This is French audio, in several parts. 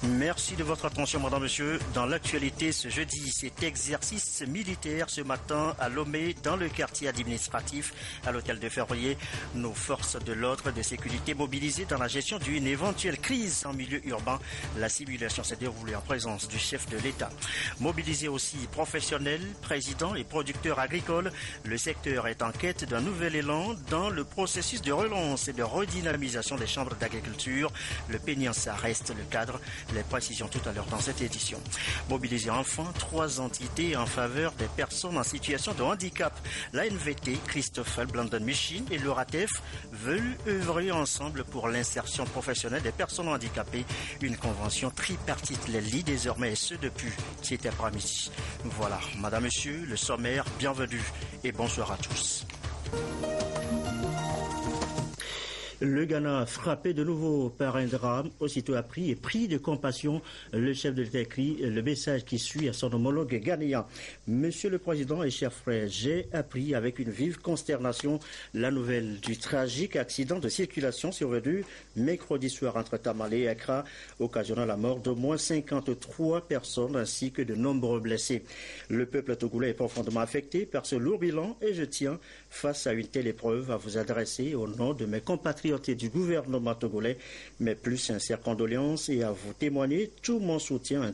Merci de votre attention, madame, monsieur. Dans l'actualité, ce jeudi, cet exercice militaire ce matin à Lomé, dans le quartier administratif, à l'hôtel de Février. Nos forces de l'ordre de sécurité mobilisées dans la gestion d'une éventuelle crise en milieu urbain. La simulation s'est déroulée en présence du chef de l'État. Mobilisés aussi professionnels, présidents et producteurs agricoles, le secteur est en quête d'un nouvel élan dans le processus de relance et de redynamisation des chambres d'agriculture. Le PENIANSA reste le cadre. Les précisions tout à l'heure dans cette édition. Mobiliser enfin 3 entités en faveur des personnes en situation de handicap. La NVT, Christophe Blandon Michin et l'ORATEF veulent œuvrer ensemble pour l'insertion professionnelle des personnes handicapées. Une convention tripartite les lie désormais, et ce depuis cet après-midi. Voilà, madame, monsieur, le sommaire, bienvenue et bonsoir à tous. Le Ghana frappé de nouveau par un drame, aussitôt appris et pris de compassion, le chef de l'État écrit le message qui suit à son homologue ghanéen. Monsieur le Président et chers frères, j'ai appris avec une vive consternation la nouvelle du tragique accident de circulation survenu mercredi soir entre Tamale et Accra, occasionnant la mort d'au moins 53 personnes ainsi que de nombreux blessés. Le peuple togolais est profondément affecté par ce lourd bilan et je tiens, face à une telle épreuve, à vous adresser au nom de mes compatriotes et du gouvernement togolais, mes plus sincères condoléances et à vous témoigner tout mon soutien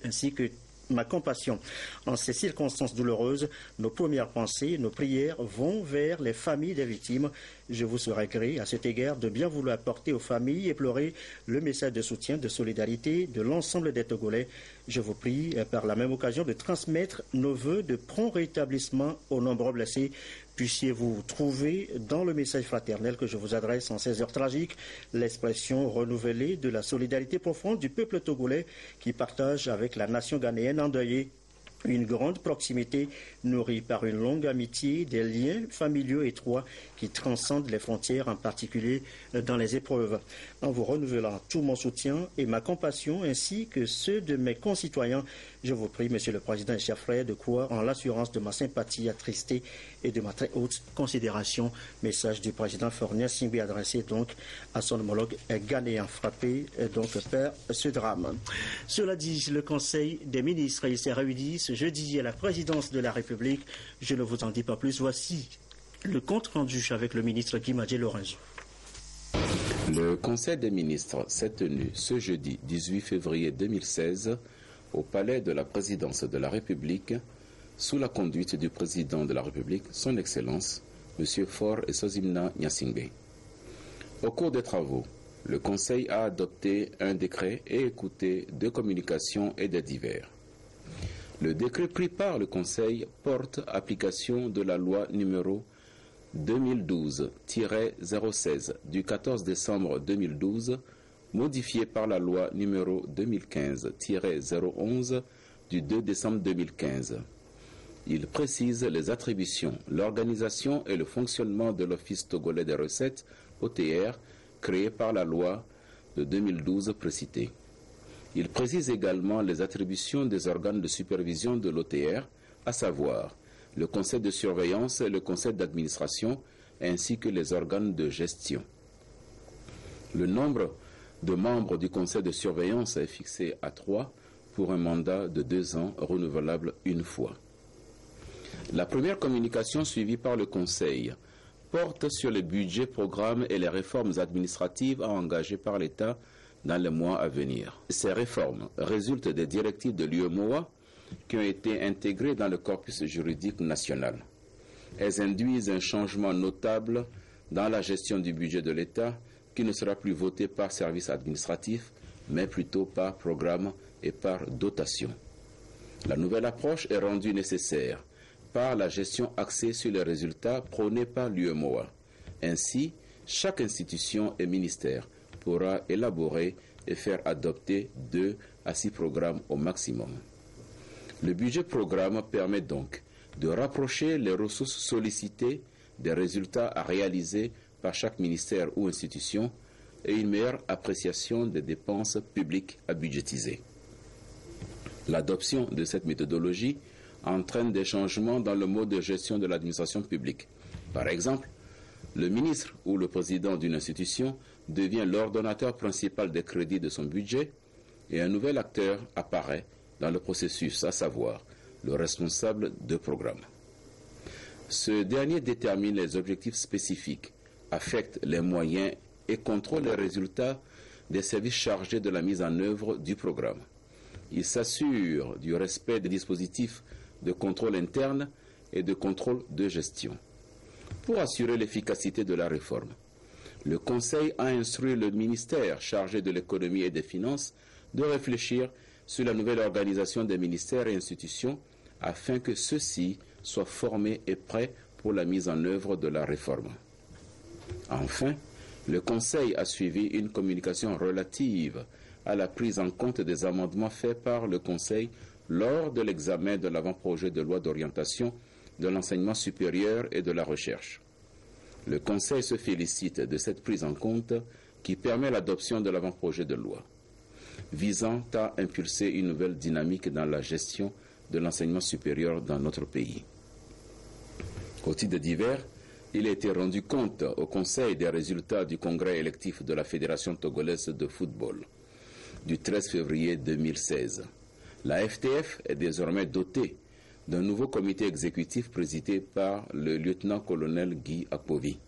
ainsi que ma compassion. En ces circonstances douloureuses, nos premières pensées, nos prières vont vers les familles des victimes. Je vous serai gré à cet égard de bien vouloir apporter aux familles éplorées le message de soutien, de solidarité de l'ensemble des Togolais. Je vous prie par la même occasion de transmettre nos vœux de prompt rétablissement aux nombreux blessés. Puissiez-vous trouver dans le message fraternel que je vous adresse en ces heures tragiques l'expression renouvelée de la solidarité profonde du peuple togolais qui partage avec la nation ghanéenne endeuillée une grande proximité nourrie par une longue amitié, des liens familiaux étroits qui transcendent les frontières, en particulier dans les épreuves. En vous renouvelant tout mon soutien et ma compassion ainsi que ceux de mes concitoyens, je vous prie, Monsieur le Président et chers frères, de croire en l'assurance de ma sympathie attristée et de ma très haute considération. Message du Président Fornia Singbi adressé donc à son homologue ghanéen frappé donc par ce drame. Cela dit, le Conseil des ministres s'est réuni ce jeudi à la présidence de la République. Je ne vous en dis pas plus. Voici le compte rendu avec le ministre Guimadje Lorenzo. Le Conseil des ministres s'est tenu ce jeudi 18 février 2016 au palais de la présidence de la République sous la conduite du président de la République, son Excellence, M. Faure Esozimna Gnassingbé. Au cours des travaux, le Conseil a adopté un décret et écouté 2 communications et des divers. Le décret pris par le Conseil porte application de la loi numéro 2012-016 du 14 décembre 2012, modifiée par la loi numéro 2015-011 du 2 décembre 2015. Il précise les attributions, l'organisation et le fonctionnement de l'Office togolais des recettes, OTR, créé par la loi de 2012 précitée. Il précise également les attributions des organes de supervision de l'OTR, à savoir le conseil de surveillance et le conseil d'administration, ainsi que les organes de gestion. Le nombre de membres du conseil de surveillance est fixé à 3 pour un mandat de 2 ans renouvelable une fois. La première communication suivie par le Conseil porte sur le budget, programme et les réformes administratives à engager par l'État dans les mois à venir. Ces réformes résultent des directives de l'UEMOA qui ont été intégrées dans le corpus juridique national. Elles induisent un changement notable dans la gestion du budget de l'État qui ne sera plus voté par service administratif, mais plutôt par programme et par dotation. La nouvelle approche est rendue nécessaire par la gestion axée sur les résultats prônés par l'UEMOA. Ainsi, chaque institution et ministère pourra élaborer et faire adopter 2 à 6 programmes au maximum. Le budget programme permet donc de rapprocher les ressources sollicitées des résultats à réaliser par chaque ministère ou institution et une meilleure appréciation des dépenses publiques à budgétiser. L'adoption de cette méthodologie entraîne des changements dans le mode de gestion de l'administration publique. Par exemple, le ministre ou le président d'une institution devient l'ordonnateur principal des crédits de son budget et un nouvel acteur apparaît dans le processus, à savoir le responsable de programme. Ce dernier détermine les objectifs spécifiques, affecte les moyens et contrôle les résultats des services chargés de la mise en œuvre du programme. Il s'assure du respect des dispositifs de contrôle interne et de contrôle de gestion. Pour assurer l'efficacité de la réforme, le Conseil a instruit le ministère chargé de l'économie et des finances de réfléchir sur la nouvelle organisation des ministères et institutions afin que ceux-ci soient formés et prêts pour la mise en œuvre de la réforme. Enfin, le Conseil a suivi une communication relative à la prise en compte des amendements faits par le Conseil lors de l'examen de l'avant-projet de loi d'orientation de l'enseignement supérieur et de la recherche. Le Conseil se félicite de cette prise en compte qui permet l'adoption de l'avant-projet de loi, visant à impulser une nouvelle dynamique dans la gestion de l'enseignement supérieur dans notre pays. Au titre divers, il a été rendu compte au Conseil des résultats du congrès électif de la Fédération togolaise de football du 13 février 2016. La FTF est désormais dotée d'un nouveau comité exécutif présidé par le lieutenant-colonel Guy Akpovi.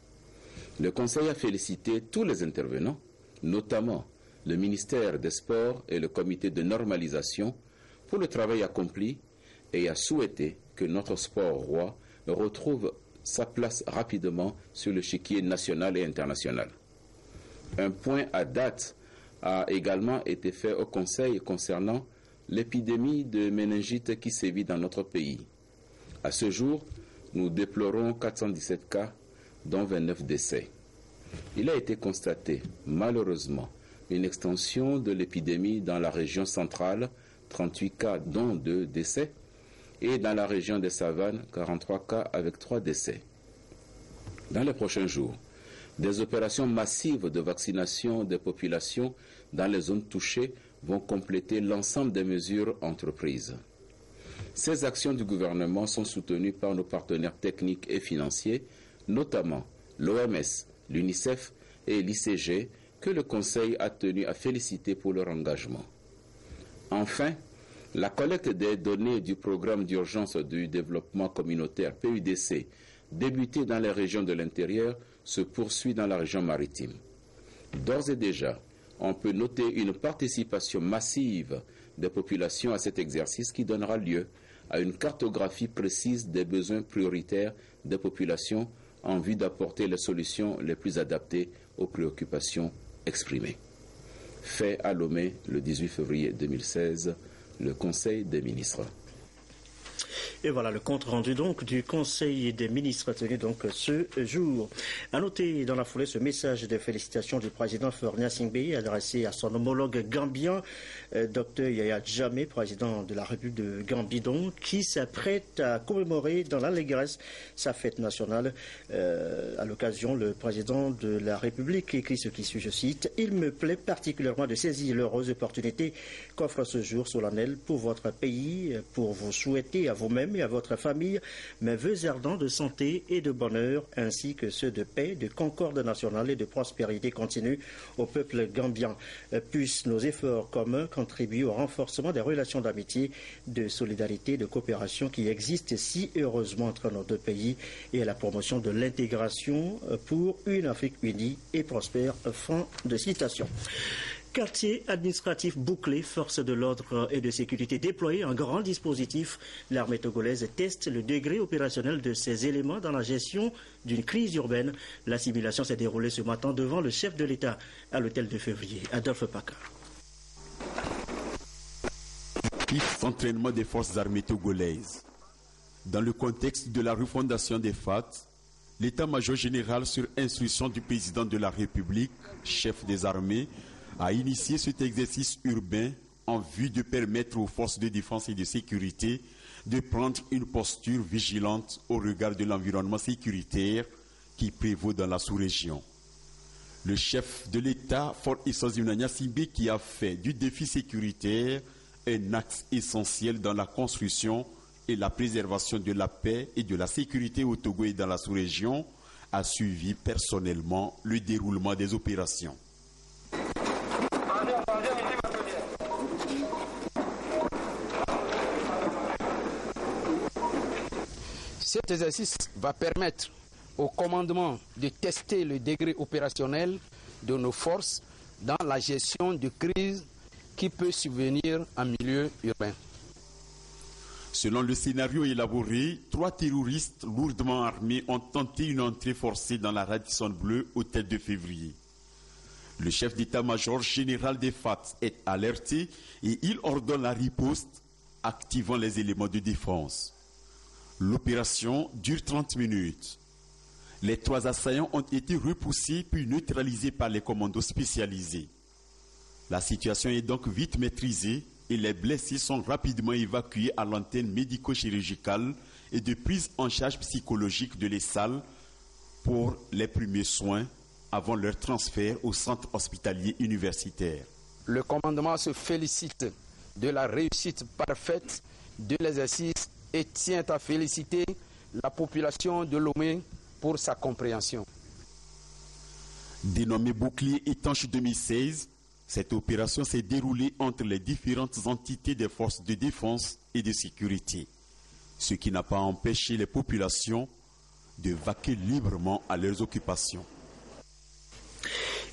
Le Conseil a félicité tous les intervenants, notamment le ministère des Sports et le comité de normalisation, pour le travail accompli et a souhaité que notre sport roi retrouve sa place rapidement sur l'échiquier national et international. Un point à date a également été fait au Conseil concernant l'épidémie de méningite qui sévit dans notre pays. À ce jour, nous déplorons 417 cas, dont 29 décès. Il a été constaté, malheureusement, une extension de l'épidémie dans la région centrale, 38 cas, dont 2 décès, et dans la région des Savanes, 43 cas avec 3 décès. Dans les prochains jours, des opérations massives de vaccination des populations dans les zones touchées vont compléter l'ensemble des mesures entreprises. Ces actions du gouvernement sont soutenues par nos partenaires techniques et financiers, notamment l'OMS, l'UNICEF et l'ICG, que le Conseil a tenu à féliciter pour leur engagement. Enfin, la collecte des données du programme d'urgence du développement communautaire PUDC, débuté dans les régions de l'intérieur, se poursuit dans la région maritime. D'ores et déjà, on peut noter une participation massive des populations à cet exercice qui donnera lieu à une cartographie précise des besoins prioritaires des populations en vue d'apporter les solutions les plus adaptées aux préoccupations exprimées. Fait à Lomé le 18 février 2016, le Conseil des ministres. Et voilà le compte rendu donc du Conseil des ministres tenu donc ce jour. À noter dans la foulée ce message de félicitations du président Faure Gnassingbé adressé à son homologue gambien, Dr Yaya Jammeh, président de la République de Gambie, qui s'apprête à commémorer dans l'allégresse sa fête nationale. À l'occasion, le président de la République écrit ce qui suit, je cite: « Il me plaît particulièrement de saisir l'heureuse opportunité qu'offre ce jour solennel pour votre pays, pour vous souhaiter à vous-même et à votre famille mes vœux ardents de santé et de bonheur, ainsi que ceux de paix, de concorde nationale et de prospérité continue au peuple gambien. Puissent nos efforts communs contribuer au renforcement des relations d'amitié, de solidarité, de coopération qui existent si heureusement entre nos deux pays et à la promotion de l'intégration pour une Afrique unie et prospère. » Fin de citation. Quartier administratif bouclé, forces de l'ordre et de sécurité déployées, un grand dispositif. L'armée togolaise teste le degré opérationnel de ses éléments dans la gestion d'une crise urbaine. L'assimilation s'est déroulée ce matin devant le chef de l'État à l'hôtel de Février, Adolphe Paccard. Entraînement des forces armées togolaises. Dans le contexte de la refondation des FAT, l'état-major général, sur instruction du président de la République, chef des armées, a initié cet exercice urbain en vue de permettre aux forces de défense et de sécurité de prendre une posture vigilante au regard de l'environnement sécuritaire qui prévaut dans la sous-région. Le chef de l'État, Faure Gnassingbé, qui a fait du défi sécuritaire un axe essentiel dans la construction et la préservation de la paix et de la sécurité au Togo et dans la sous-région, a suivi personnellement le déroulement des opérations. Cet exercice va permettre au commandement de tester le degré opérationnel de nos forces dans la gestion de crise qui peut survenir en milieu urbain. Selon le scénario élaboré, 3 terroristes lourdement armés ont tenté une entrée forcée dans la Radisson Blu au 2 février. Le chef d'état-major général des FAT est alerté et il ordonne la riposte, activant les éléments de défense. L'opération dure 30 minutes. Les 3 assaillants ont été repoussés puis neutralisés par les commandos spécialisés. La situation est donc vite maîtrisée et les blessés sont rapidement évacués à l'antenne médico-chirurgicale et de prise en charge psychologique de l'ESSAL pour les premiers soins avant leur transfert au centre hospitalier universitaire. Le commandement se félicite de la réussite parfaite de l'exercice et tient à féliciter la population de Lomé pour sa compréhension. Dénommée Bouclier étanche 2016, cette opération s'est déroulée entre les différentes entités des forces de défense et de sécurité, ce qui n'a pas empêché les populations de vaquer librement à leurs occupations.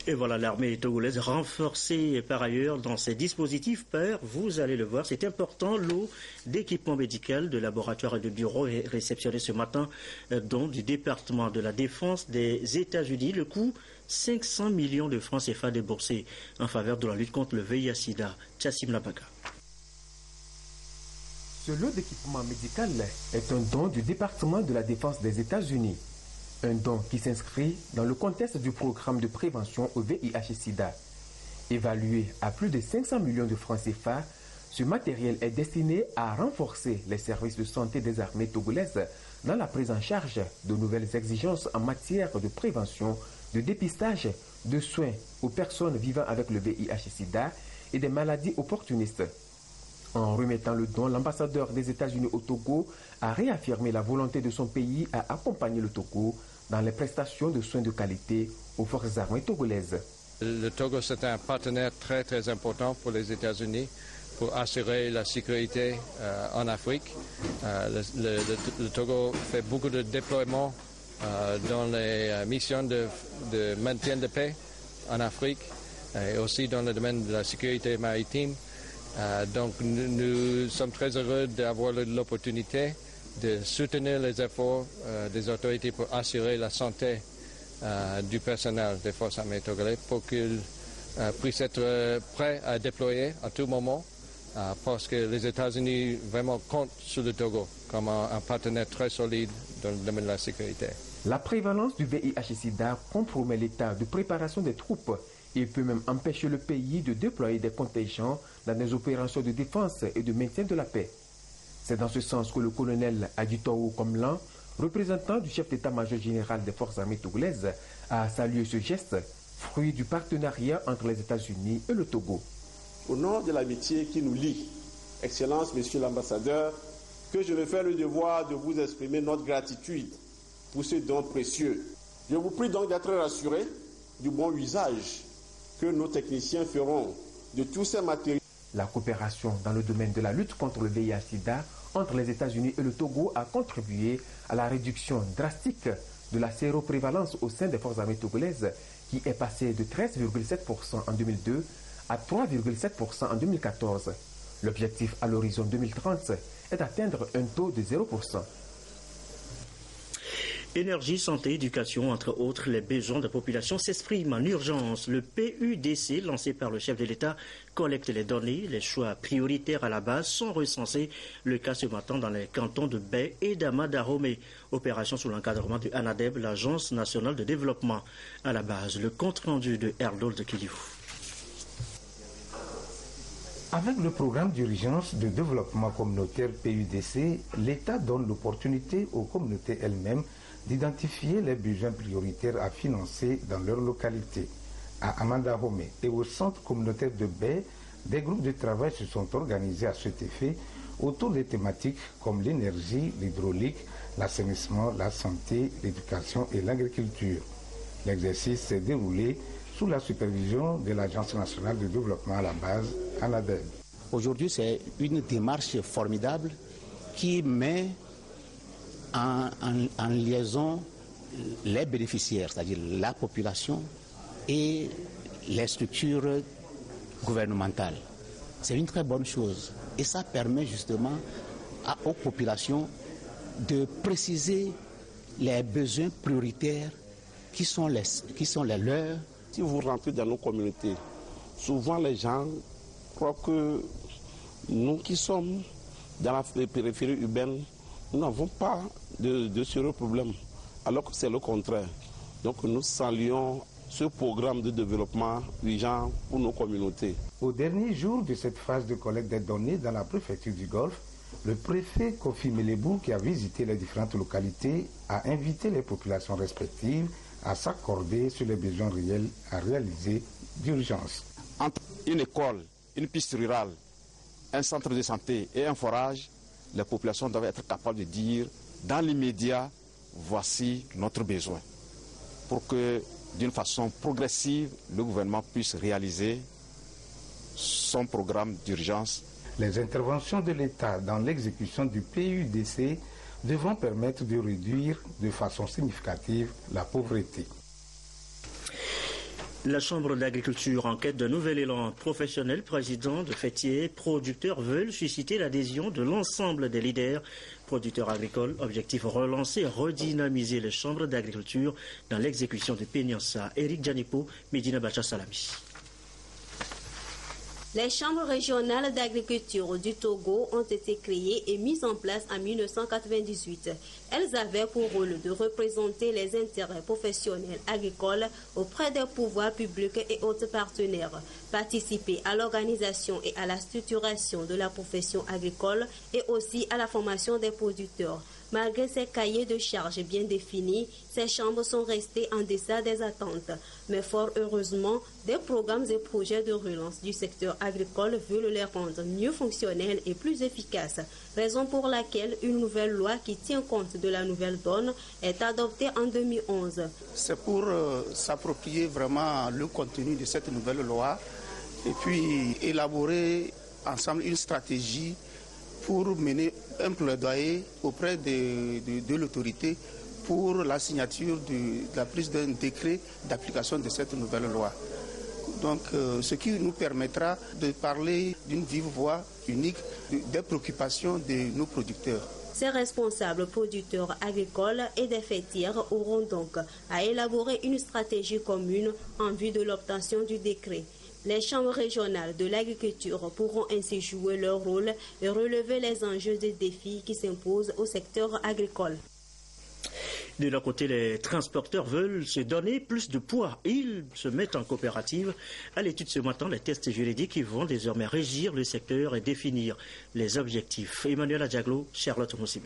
Et voilà, l'armée togolaise renforcée par ailleurs dans ses dispositifs par, vous allez le voir, c'est important, l'eau d'équipement médical, de laboratoire et de bureau est réceptionné ce matin dans du département de la défense des États-Unis. Le coût, 500 millions de francs CFA déboursés en faveur de la lutte contre le VIH-Sida. Chassim Labaka. Ce lot d'équipement médical est un don du département de la défense des États-Unis. Un don qui s'inscrit dans le contexte du programme de prévention au VIH-Sida. Évalué à plus de 500 millions de francs CFA, ce matériel est destiné à renforcer les services de santé des armées togolaises dans la prise en charge de nouvelles exigences en matière de prévention, de dépistage, de soins aux personnes vivant avec le VIH-Sida et des maladies opportunistes. En remettant le don, l'ambassadeur des États-Unis au Togo a réaffirmé la volonté de son pays à accompagner le Togo dans les prestations de soins de qualité aux forces armées togolaises. Le Togo, c'est un partenaire très très important pour les États-Unis pour assurer la sécurité en Afrique. Le Togo fait beaucoup de déploiements dans les missions de maintien de paix en Afrique et aussi dans le domaine de la sécurité maritime. Donc nous sommes très heureux d'avoir l'opportunité de soutenir les efforts des autorités pour assurer la santé du personnel des forces armées togolaises pour qu'ils puissent être prêts à déployer à tout moment parce que les États-Unis vraiment comptent sur le Togo comme un partenaire très solide dans le domaine de la sécurité. La prévalence du VIH-Sida compromet l'état de préparation des troupes et peut même empêcher le pays de déployer des contingents dans des opérations de défense et de maintien de la paix. C'est dans ce sens que le colonel Adjitoro Komlan, représentant du chef d'état-major général des forces armées togolaises, a salué ce geste, fruit du partenariat entre les États-Unis et le Togo. Au nom de l'amitié qui nous lie, Excellence, Monsieur l'ambassadeur, que je me fais le devoir de vous exprimer notre gratitude pour ce don précieux. Je vous prie donc d'être rassurés du bon usage que nos techniciens feront de tous ces matériaux. La coopération dans le domaine de la lutte contre le VIH-Sida entre les États-Unis et le Togo a contribué à la réduction drastique de la séroprévalence au sein des forces armées togolaises qui est passée de 13,7% en 2002 à 3,7% en 2014. L'objectif à l'horizon 2030 est d'atteindre un taux de 0%. Énergie, santé, éducation, entre autres, les besoins de la population s'expriment en urgence. Le PUDC, lancé par le chef de l'État, collecte les données. Les choix prioritaires à la base sont recensés. Le cas ce matin dans les cantons de Baie et d'Ama-Dahomey. Opération sous l'encadrement du ANADEB, l'Agence nationale de développement. À la base, le compte-rendu de Erdold de Kiliou. Avec le programme d'urgence de développement communautaire PUDC, l'État donne l'opportunité aux communautés elles-mêmes d'identifier les besoins prioritaires à financer dans leur localité. À Ama-Dahomey et au centre communautaire de Baie, des groupes de travail se sont organisés à cet effet autour des thématiques comme l'énergie, l'hydraulique, l'assainissement, la santé, l'éducation et l'agriculture. L'exercice s'est déroulé sous la supervision de l'Agence nationale de développement à la base, ANADEB. Aujourd'hui, c'est une démarche formidable qui met en liaison les bénéficiaires, c'est-à-dire la population et les structures gouvernementales. C'est une très bonne chose et ça permet justement aux populations de préciser les besoins prioritaires qui sont les leurs. Si vous rentrez dans nos communautés, souvent les gens croient que nous qui sommes dans la périphérie urbaine, nous n'avons pas de sérieux problèmes, alors que c'est le contraire. Donc nous saluons ce programme de développement urgent pour nos communautés. Au dernier jour de cette phase de collecte des données dans la préfecture du Golfe, le préfet Kofi Melebou, qui a visité les différentes localités, a invité les populations respectives à s'accorder sur les besoins réels à réaliser d'urgence. Entre une école, une piste rurale, un centre de santé et un forage, les populations doivent être capables de dire dans l'immédiat, voici notre besoin. Pour que d'une façon progressive, le gouvernement puisse réaliser son programme d'urgence. Les interventions de l'État dans l'exécution du PUDC devront permettre de réduire de façon significative la pauvreté. La Chambre d'agriculture en quête d'un nouvel élan professionnel, président de fêtiers, producteurs veulent susciter l'adhésion de l'ensemble des leaders producteurs agricoles. Objectif relancer, redynamiser les chambres d'agriculture dans l'exécution de Péniansa. Éric Djanipo, Medina Bacha Salami. Les chambres régionales d'agriculture du Togo ont été créées et mises en place en 1998. Elles avaient pour rôle de représenter les intérêts professionnels agricoles auprès des pouvoirs publics et autres partenaires, participer à l'organisation et à la structuration de la profession agricole et aussi à la formation des producteurs. Malgré ces cahiers de charges bien définis, ces chambres sont restées en deçà des attentes. Mais fort heureusement, des programmes et projets de relance du secteur agricole veulent les rendre mieux fonctionnels et plus efficaces. Raison pour laquelle une nouvelle loi qui tient compte de la nouvelle donne est adoptée en 2011. C'est pour s'approprier vraiment le contenu de cette nouvelle loi et puis élaborer ensemble une stratégie pour mener un plaidoyer auprès de l'autorité pour la signature de la prise d'un décret d'application de cette nouvelle loi. Donc, ce qui nous permettra de parler d'une vive voix unique des préoccupations de nos producteurs. Ces responsables producteurs agricoles et des fêtières auront donc à élaborer une stratégie commune en vue de l'obtention du décret. Les chambres régionales de l'agriculture pourront ainsi jouer leur rôle et relever les enjeux des défis qui s'imposent au secteur agricole. De leur côté, les transporteurs veulent se donner plus de poids. Ils se mettent en coopérative. À l'étude ce matin, les tests juridiques qui vont désormais régir le secteur et définir les objectifs. Emmanuel Adjaglo, Charlotte Moussime.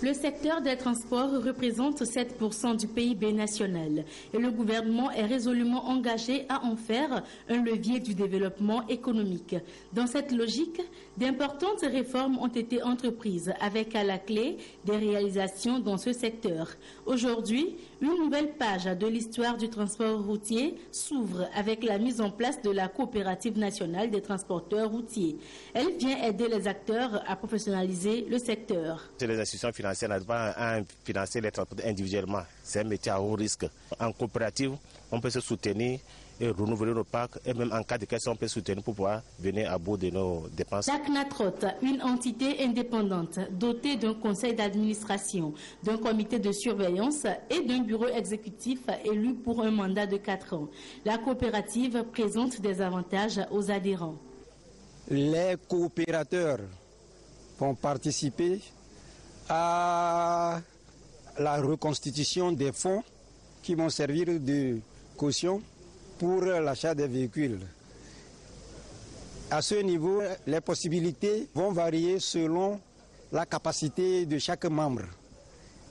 Le secteur des transports représente 7% du PIB national et le gouvernement est résolument engagé à en faire un levier du développement économique. Dans cette logique, d'importantes réformes ont été entreprises avec à la clé des réalisations dans ce secteur. Aujourd'hui, une nouvelle page de l'histoire du transport routier s'ouvre avec la mise en place de la coopérative nationale des transporteurs routiers. Elle vient aider les acteurs à professionnaliser le secteur. Les institutions financières n'arrivent pas à financer les transports individuellement. C'est un métier à haut risque. En coopérative, on peut se soutenir et renouveler nos parcs et même en cas de question, on peut soutenir pour pouvoir venir à bout de nos dépenses. La CNATROT, une entité indépendante dotée d'un conseil d'administration, d'un comité de surveillance et d'un bureau exécutif élu pour un mandat de 4 ans. La coopérative présente des avantages aux adhérents. Les coopérateurs vont participer à la reconstitution des fonds qui vont servir de caution pour l'achat des véhicules. À ce niveau, les possibilités vont varier selon la capacité de chaque membre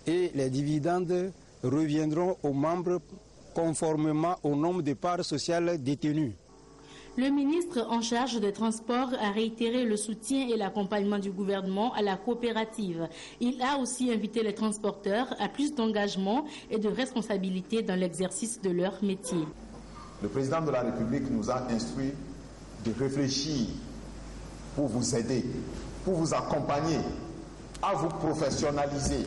et les dividendes reviendront aux membres conformément au nombre de parts sociales détenues. Le ministre en charge des Transports a réitéré le soutien et l'accompagnement du gouvernement à la coopérative. Il a aussi invité les transporteurs à plus d'engagement et de responsabilité dans l'exercice de leur métier. Le président de la République nous a instruit de réfléchir pour vous aider pour vous accompagner, à vous professionnaliser.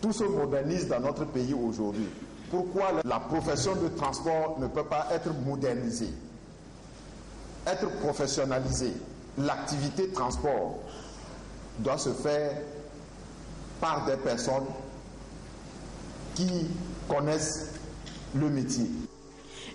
Tout se modernise dans notre pays aujourd'hui. Pourquoi la profession de transport ne peut pas être modernisée, être professionnalisée? L'activité transport doit se faire par des personnes qui connaissent le métier.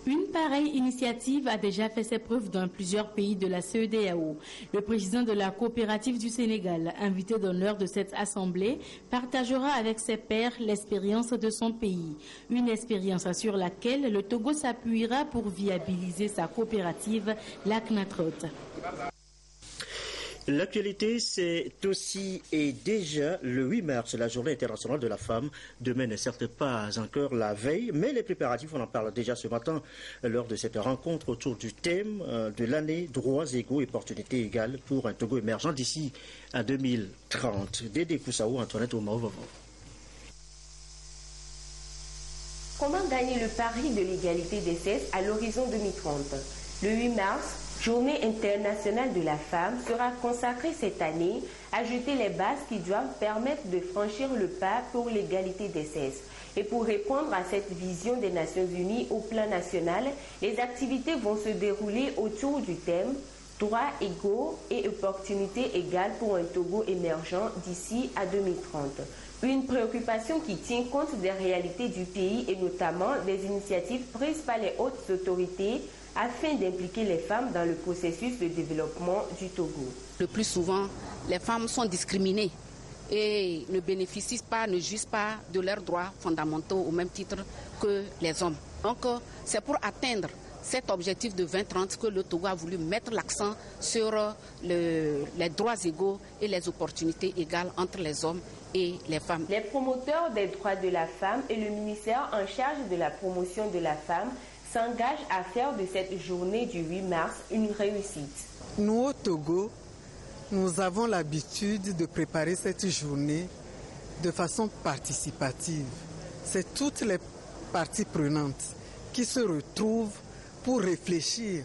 Une pareille initiative a déjà fait ses preuves dans plusieurs pays de la CEDEAO. Le président de la coopérative du Sénégal, invité d'honneur de cette assemblée, partagera avec ses pairs l'expérience de son pays. Une expérience sur laquelle le Togo s'appuiera pour viabiliser sa coopérative, la CNATROT. L'actualité, c'est aussi et déjà le 8 mars, la journée internationale de la femme. Demain n'est certes pas encore la veille, mais les préparatifs, on en parle déjà ce matin lors de cette rencontre autour du thème de l'année droits égaux et opportunités égales pour un Togo émergent d'ici à 2030. Dédé Koussaou, Antoinette Oumaouvavo. Comment gagner le pari de l'égalité des sexes à l'horizon 2030? Le 8 mars, Journée internationale de la femme, sera consacrée cette année à jeter les bases qui doivent permettre de franchir le pas pour l'égalité des sexes. Et pour répondre à cette vision des Nations Unies au plan national, les activités vont se dérouler autour du thème « Droits égaux et opportunités égales pour un Togo émergent d'ici à 2030 ». Une préoccupation qui tient compte des réalités du pays et notamment des initiatives prises par les hautes autorités afin d'impliquer les femmes dans le processus de développement du Togo. Le plus souvent, les femmes sont discriminées et ne bénéficient pas, ne jouissent pas de leurs droits fondamentaux au même titre que les hommes. Donc, c'est pour atteindre cet objectif de 2030 que le Togo a voulu mettre l'accent sur les droits égaux et les opportunités égales entre les hommes et les femmes. Les promoteurs des droits de la femme et le ministère en charge de la promotion de la femme s'engagent à faire de cette journée du 8 mars une réussite. Nous, au Togo, nous avons l'habitude de préparer cette journée de façon participative. C'est toutes les parties prenantes qui se retrouvent pour réfléchir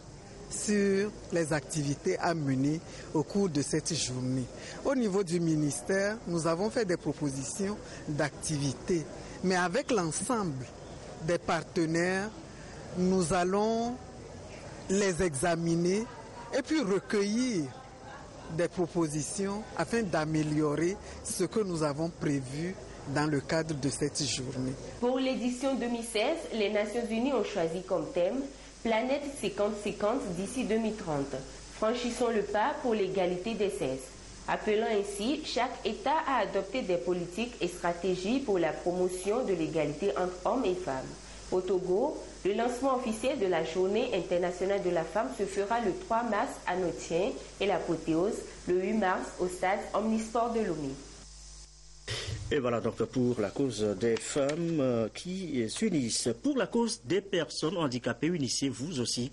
sur les activités à mener au cours de cette journée. Au niveau du ministère, nous avons fait des propositions d'activités, mais avec l'ensemble des partenaires, nous allons les examiner et puis recueillir des propositions afin d'améliorer ce que nous avons prévu dans le cadre de cette journée. Pour l'édition 2016, les Nations Unies ont choisi comme thème Planète 50-50 d'ici 2030. Franchissons le pas pour l'égalité des sexes. Appelant ainsi chaque État à adopter des politiques et stratégies pour la promotion de l'égalité entre hommes et femmes. Au Togo, le lancement officiel de la Journée internationale de la femme se fera le 3 mars à Notien et l'apothéose le 8 mars au stade Omnisport de Lomé. Et voilà donc pour la cause des femmes qui s'unissent. Pour la cause des personnes handicapées, unissez-vous aussi.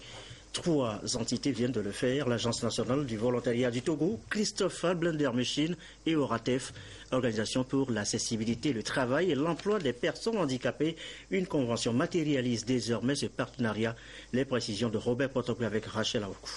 3 entités viennent de le faire, l'Agence nationale du volontariat du Togo, Christophe Blender Machine et Oratef, Organisation pour l'accessibilité, le travail et l'emploi des personnes handicapées. Une convention matérialise désormais ce partenariat. Les précisions de Robert Potopoué avec Rachel Aoukou.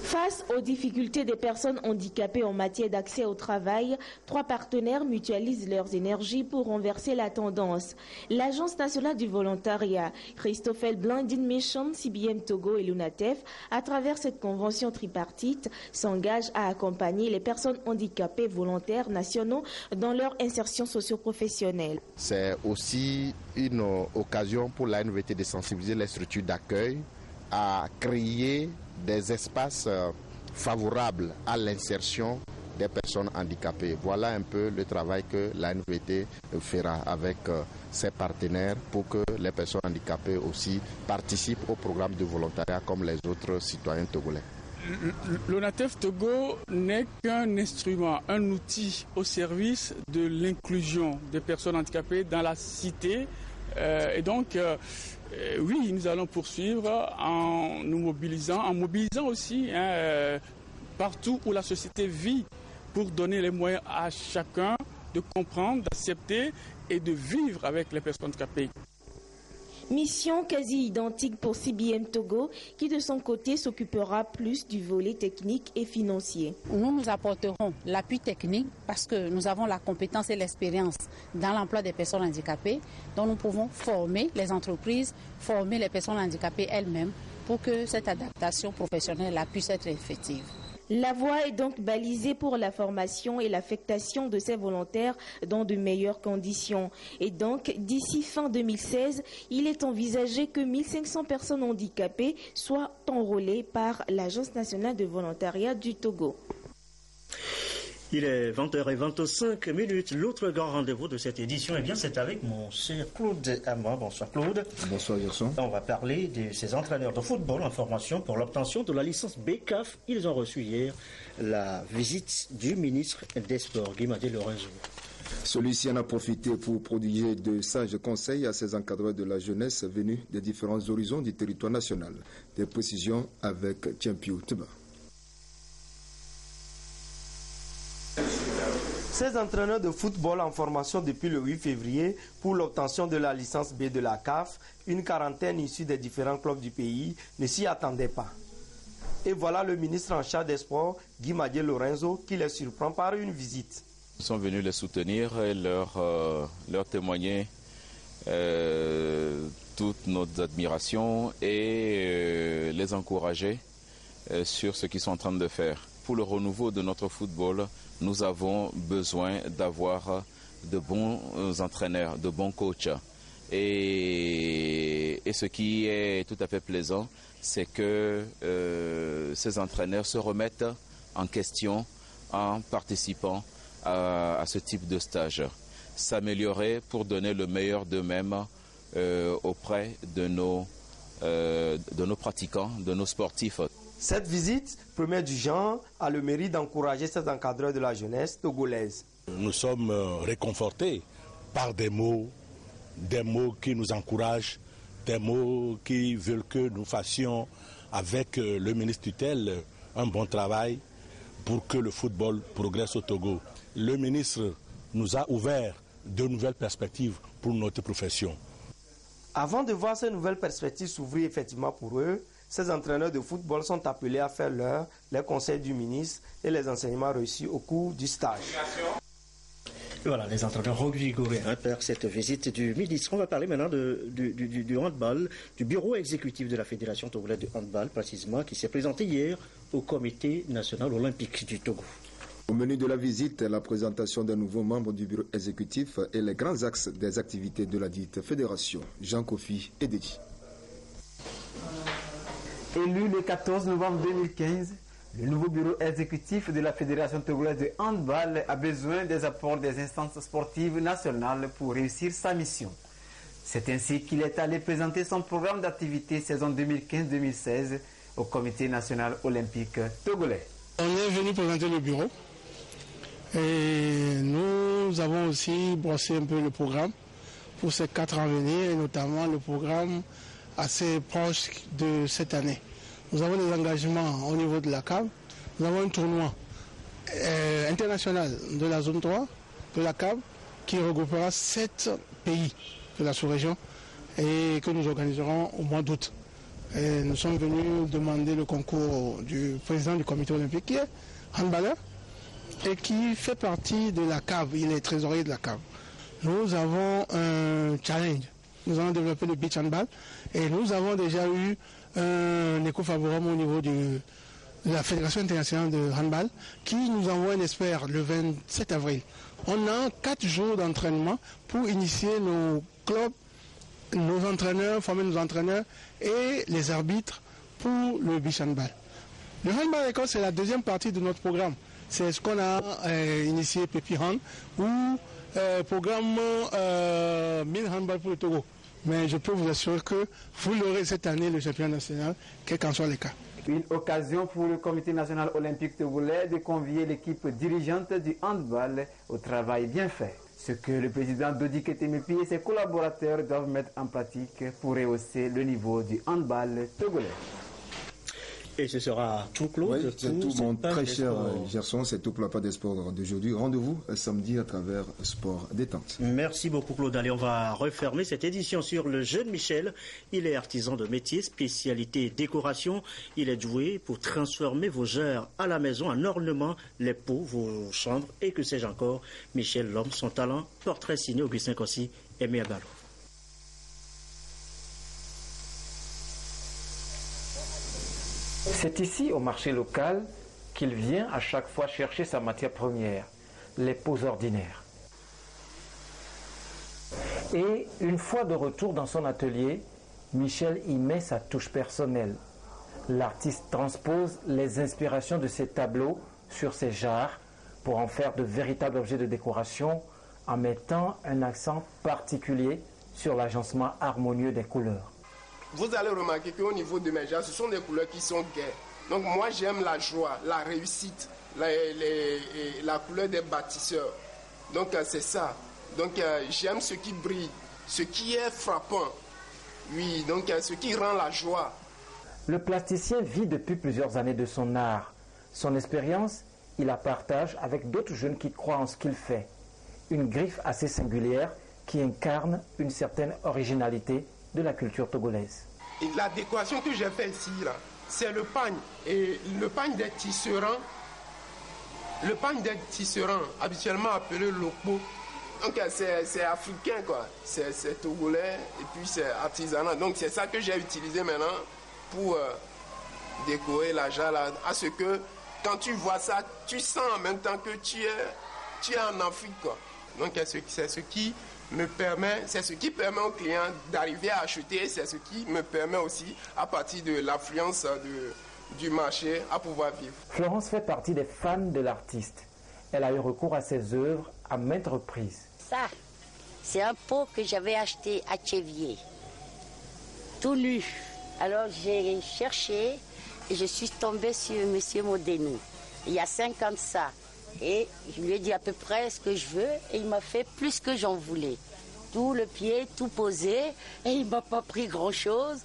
Face aux difficultés des personnes handicapées en matière d'accès au travail, 3 partenaires mutualisent leurs énergies pour renverser la tendance. L'Agence nationale du volontariat, Christophe Blendin Mission, CBM Togo et l'UNATEF, à travers cette convention tripartite, s'engagent à accompagner les personnes handicapées volontaires nationaux dans leur insertion socio-professionnelle. C'est aussi une occasion pour l'ANVT de sensibiliser les structures d'accueil à créer des espaces favorables à l'insertion des personnes handicapées. Voilà un peu le travail que l'ANVT fera avec ses partenaires pour que les personnes handicapées aussi participent au programme de volontariat comme les autres citoyens togolais. L'ONATEF Togo n'est qu'un instrument, un outil au service de l'inclusion des personnes handicapées dans la cité. Et donc, oui, nous allons poursuivre en nous mobilisant, aussi partout où la société vit pour donner les moyens à chacun de comprendre, d'accepter et de vivre avec les personnes handicapées. Mission quasi identique pour CBM Togo qui de son côté s'occupera plus du volet technique et financier. Nous apporterons l'appui technique parce que nous avons la compétence et l'expérience dans l'emploi des personnes handicapées, dont nous pouvons former les entreprises, former les personnes handicapées elles-mêmes pour que cette adaptation professionnelle puisse être effective. La voie est donc balisée pour la formation et l'affectation de ces volontaires dans de meilleures conditions. Et donc, d'ici fin 2016, il est envisagé que 1500 personnes handicapées soient enrôlées par l'Agence nationale de volontariat du Togo. Il est 20h25. L'autre grand rendez-vous de cette édition, eh bien, c'est avec mon cher Claude Amand. Bonsoir Claude. Bonsoir Gerson. On va parler de ces entraîneurs de football en formation pour l'obtention de la licence BCAF. Ils ont reçu hier la visite du ministre des Sports, Guy-Madié Lorenzo. Celui-ci en a profité pour prodiguer de sages conseils à ses encadreurs de la jeunesse venus des différents horizons du territoire national. Des précisions avec Tiempiou Tuba. Ces entraîneurs de football en formation depuis le 8 février pour l'obtention de la licence B de la CAF, une quarantaine issue des différents clubs du pays, ne s'y attendaient pas. Et voilà le ministre en charge des sports, Guy-Madié Lorenzo, qui les surprend par une visite. Nous sommes venus les soutenir et leur témoigner toute notre admiration et les encourager sur ce qu'ils sont en train de faire. Pour le renouveau de notre football, nous avons besoin d'avoir de bons entraîneurs, de bons coachs. Et ce qui est tout à fait plaisant, c'est que ces entraîneurs se remettent en question en participant à ce type de stage. S'améliorer pour donner le meilleur d'eux-mêmes auprès de nos pratiquants, de nos sportifs. Cette visite, première du genre, a le mérite d'encourager ces encadreurs de la jeunesse togolaise. Nous sommes réconfortés par des mots qui nous encouragent, des mots qui veulent que nous fassions avec le ministre tutelle un bon travail pour que le football progresse au Togo. Le ministre nous a ouvert de nouvelles perspectives pour notre profession. Avant de voir ces nouvelles perspectives s'ouvrir effectivement pour eux, ces entraîneurs de football sont appelés à faire les conseils du ministre et les enseignements reçus au cours du stage. Voilà, les entraîneurs revigorés par cette visite du ministre. On va parler maintenant du handball, du bureau exécutif de la Fédération togolaise de handball, précisément, qui s'est présenté hier au Comité national olympique du Togo. Au menu de la visite, la présentation d'un nouveau membre du bureau exécutif et les grands axes des activités de la dite fédération. Jean Kofi et Dedi. Élu le 14 novembre 2015, le nouveau bureau exécutif de la Fédération togolaise de handball a besoin des apports des instances sportives nationales pour réussir sa mission. C'est ainsi qu'il est allé présenter son programme d'activité saison 2015-2016 au Comité national olympique togolais. On est venu présenter le bureau et nous avons aussi brossé un peu le programme pour ces 4 ans à venir, et notamment le programme assez proche de cette année. Nous avons des engagements au niveau de la CAF. Nous avons un tournoi international de la zone 3 de la CAF qui regroupera 7 pays de la sous-région et que nous organiserons au mois d'août. Nous sommes venus demander le concours du président du comité olympique qui est handballeur et qui fait partie de la CAF. Il est trésorier de la CAF. Nous avons un challenge. Nous allons développer le beach handball et nous avons déjà eu un écho favorable au niveau de la Fédération internationale de handball qui nous envoie un expert le 27 avril. On a 4 jours d'entraînement pour initier nos clubs, nos entraîneurs, former nos entraîneurs et les arbitres pour le beach handball. Le handball école, c'est la deuxième partie de notre programme. C'est ce qu'on a initié Pépi Hand ou programme 1000 handball pour le Togo. Mais je peux vous assurer que vous l'aurez cette année, le championnat national, quel qu'en soit le cas. Une occasion pour le Comité national olympique togolais de convier l'équipe dirigeante du handball au travail bien fait. Ce que le président Dodi Ketemepi et ses collaborateurs doivent mettre en pratique pour rehausser le niveau du handball togolais. Et ce sera tout, Claude. Oui, c'est tout, mon très cher Gerson, c'est tout pour la page des sports d'aujourd'hui. Rendez-vous samedi à travers Sport Détente. Merci beaucoup, Claude. Allez, on va refermer cette édition sur le jeune Michel. Il est artisan de métier, spécialité décoration. Il est doué pour transformer vos heures à la maison en ornement, les pots, vos chambres et que sais-je encore. Michel, l'homme, son talent, portrait signé Augustin Kossi, Aimé Abalo. C'est ici, au marché local, qu'il vient à chaque fois chercher sa matière première, les pots ordinaires. Et une fois de retour dans son atelier, Michel y met sa touche personnelle. L'artiste transpose les inspirations de ses tableaux sur ses jarres pour en faire de véritables objets de décoration en mettant un accent particulier sur l'agencement harmonieux des couleurs. Vous allez remarquer qu'au niveau de mes jarres, ce sont des couleurs qui sont gaies. Donc moi j'aime la joie, la réussite, la couleur des bâtisseurs. Donc c'est ça. Donc j'aime ce qui brille, ce qui est frappant. Oui, donc ce qui rend la joie. Le plasticien vit depuis plusieurs années de son art. Son expérience, il la partage avec d'autres jeunes qui croient en ce qu'il fait. Une griffe assez singulière qui incarne une certaine originalité de la culture togolaise. Et la décoration que j'ai faite ici, c'est le pagne. Et le pagne des tisserands, habituellement appelé l'okpo. Donc c'est africain, quoi. C'est togolais et puis c'est artisanal. Donc c'est ça que j'ai utilisé maintenant pour décorer la jarre, à ce que quand tu vois ça, tu sens en même temps que tu es en Afrique, quoi. Donc c'est ce qui me permet, c'est ce qui permet aux clients d'arriver à acheter, c'est ce qui me permet aussi, à partir de l'affluence du marché, à pouvoir vivre. Florence fait partie des fans de l'artiste. Elle a eu recours à ses œuvres à maintes reprises. Ça, c'est un pot que j'avais acheté à Tchévier, tout nu. Alors j'ai cherché et je suis tombée sur M. Modenou. Il y a 5 ans de ça. Et je lui ai dit à peu près ce que je veux et il m'a fait plus que j'en voulais. Tout le pied, tout posé et il ne m'a pas pris grand-chose.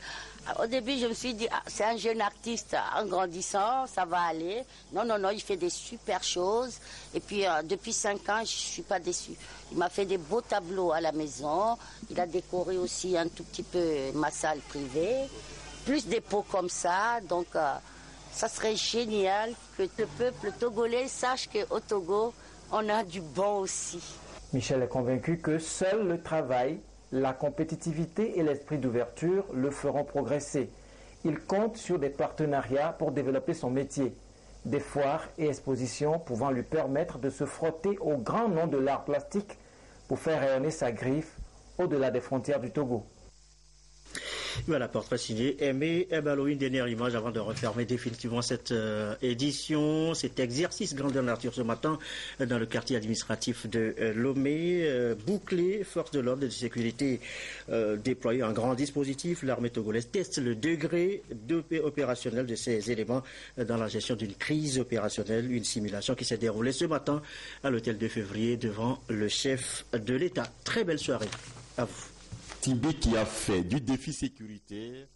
Au début, je me suis dit, c'est un jeune artiste, en grandissant, ça va aller. Non, il fait des super choses. Et puis, depuis 5 ans, je ne suis pas déçue. Il m'a fait des beaux tableaux à la maison. Il a décoré aussi un tout petit peu ma salle privée. Plus des pots comme ça. Donc, ça serait génial que le peuple togolais sache qu'au Togo, on a du bon aussi. Michel est convaincu que seul le travail, la compétitivité et l'esprit d'ouverture le feront progresser. Il compte sur des partenariats pour développer son métier. Des foires et expositions pouvant lui permettre de se frotter au grand nom de l'art plastique pour faire rayonner sa griffe au-delà des frontières du Togo. Voilà, portrait signé Aimé Abalo. Une dernière image avant de refermer définitivement cette édition, cet exercice grandeur nature ce matin dans le quartier administratif de Lomé. Bouclé, force de l'ordre et de sécurité déployé un grand dispositif. L'armée togolaise teste le degré opérationnel de ces éléments dans la gestion d'une crise opérationnelle. Une simulation qui s'est déroulée ce matin à l'hôtel de février devant le chef de l'État. Très belle soirée à vous. Tibé qui a fait du défi sécurité